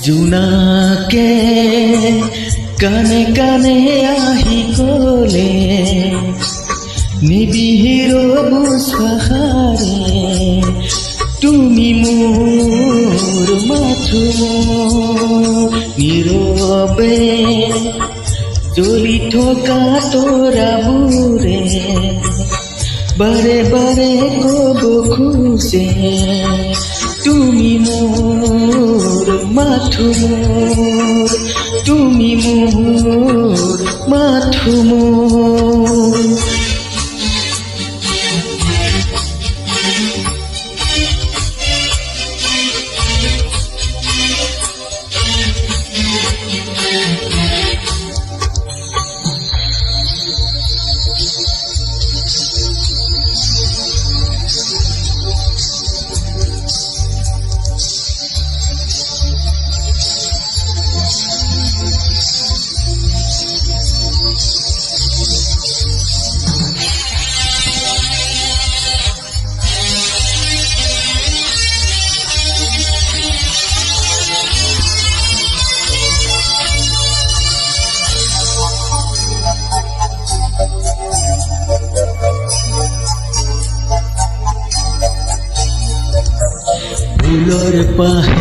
জোনাকে কানে কানে আহি কলে নিবিহিৰ বুজভাষাৰে তুমি মোৰ মাথো নীৰৱে জ্বলি থকা তৰাবোৰে বাৰে বাৰে ক'ব খোজে তুমি মোৰ মাথো তুমি মোৰ মাথো ফুলৰ পাহে